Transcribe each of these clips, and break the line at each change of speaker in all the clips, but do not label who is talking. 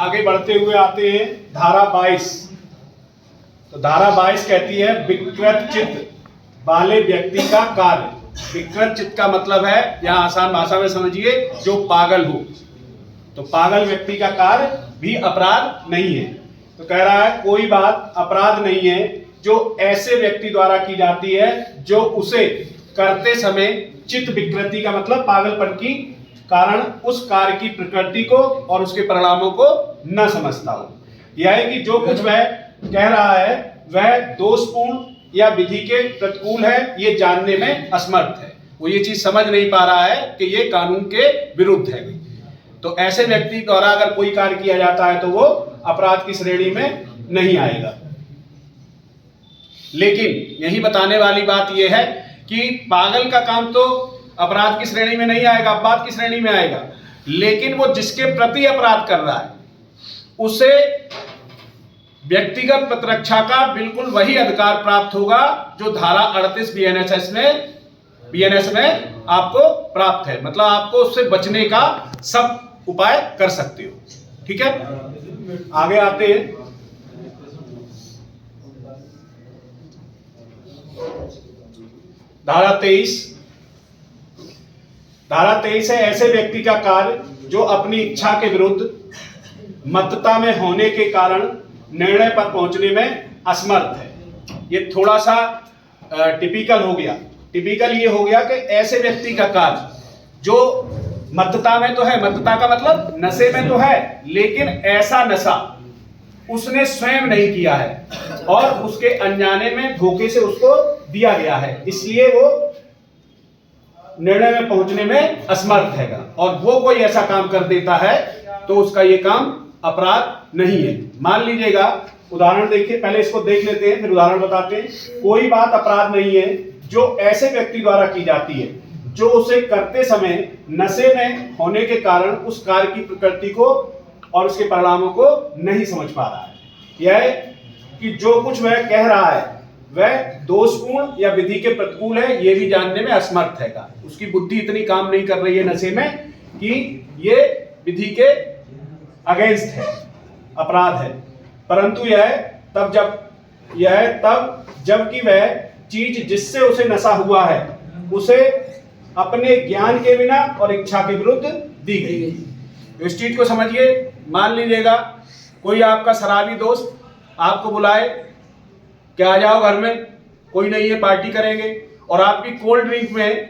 आगे बढ़ते हुए आते हैं धारा 22। तो धारा 22 कहती है विकृत चित्त वाले व्यक्ति का कार्य। विकृत चित्त का मतलब है, यहां आसान भाषा में समझिए, जो पागल हो। तो पागल व्यक्ति का कार्य भी अपराध नहीं है। तो कह रहा है कोई बात अपराध नहीं है जो ऐसे व्यक्ति द्वारा की जाती है जो उसे करते समय चित्त विकृति का मतलब पागलपन की कारण उस कार्य की प्रकृति को और उसके परिणामों को न समझता हो। यह है कि जो कुछ वह कह रहा है वह दोषपूर्ण या विधि के प्रतिकूल है, ये जानने में असमर्थ है। वो ये चीज समझ नहीं पा रहा है कि ये कानून के विरुद्ध है। तो ऐसे व्यक्ति द्वारा अगर कोई कार्य किया जाता है तो वो अपराध की श्रेणी में नहीं आएगा। लेकिन यही बताने वाली बात यह है कि पागल का काम तो अपराध की श्रेणी में नहीं आएगा, अपराध की श्रेणी में आएगा। लेकिन वो जिसके प्रति अपराध कर रहा है उसे व्यक्तिगत प्रतिरक्षा का बिल्कुल वही अधिकार प्राप्त होगा जो धारा 38 बीएनएस में आपको प्राप्त है। मतलब आपको उससे बचने का सब उपाय कर सकते हो। ठीक है, आगे आते हैं। धारा 23 है ऐसे व्यक्ति का कार्य जो अपनी इच्छा के विरुद्ध मत्तता में होने के कारण निर्णय पर पहुंचने में असमर्थ है। ये थोड़ा सा टिपिकल हो गया। टिपिकल ये हो गया कि ऐसे व्यक्ति का कार्य जो मत्तता में तो है, मत्तता का मतलब नशे में तो है, लेकिन ऐसा नशा उसने स्वयं नहीं किया है और उसके अनजाने में धोखे से उसको दिया गया है, इसलिए वो निर्णय में पहुंचने में असमर्थ है। और वो कोई ऐसा काम कर देता है तो उसका ये काम अपराध नहीं है। मान लीजिएगा, उदाहरण देखिए, पहले इसको देख लेते हैं फिर उदाहरण बताते हैं। कोई बात अपराध नहीं है जो ऐसे व्यक्ति द्वारा की जाती है जो उसे करते समय नशे में होने के कारण उस कार्य की प्रकृति को और उसके परिणामों को नहीं समझ पा रहा है। यह है कि जो कुछ वह कह रहा है वह दोषपूर्ण या विधि के प्रतिकूल है, यह भी जानने में असमर्थ है। उसकी बुद्धि इतनी काम नहीं कर रही है नशे में कि ये विधि के अगेंस्ट है, अपराध है। परंतु यह तब जबकि वह चीज जिससे उसे नशा हुआ है उसे अपने ज्ञान के बिना और इच्छा के विरुद्ध दी गई। तो इस चीज को समझिए। मान लीजिएगा कोई आपका शराबी दोस्त आपको बुलाए कि आ जाओ घर में, कोई नहीं है, पार्टी करेंगे, और आपकी कोल्ड ड्रिंक में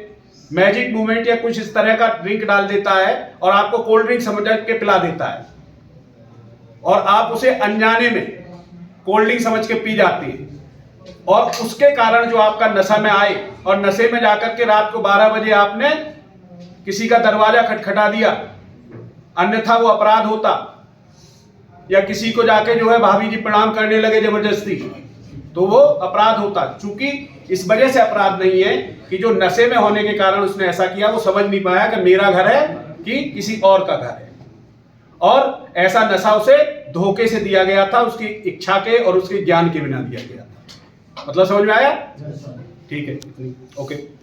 मैजिक मूवमेंट या कुछ इस तरह का ड्रिंक डाल देता है और आपको कोल्ड ड्रिंक समझ के पिला देता है और आप उसे अनजाने में कोल्ड ड्रिंक समझ के पी जाती है और उसके कारण जो आपका नशा में आए और नशे में जाकर के रात को 12 बजे आपने किसी का दरवाजा खटखटा दिया, अन्यथा वो अपराध होता। या किसी को जाके जो है भाभी जी प्रणाम करने लगे जबरदस्ती, तो वो अपराध होता। चूंकि इस वजह से अपराध नहीं है कि जो नशे में होने के कारण उसने ऐसा किया, वो समझ नहीं पाया कि मेरा घर है कि किसी और का घर है, और ऐसा नशा उसे धोखे से दिया गया था, उसकी इच्छा के और उसके ज्ञान के बिना दिया गया था। मतलब समझ में आया? ठीक है, ओके।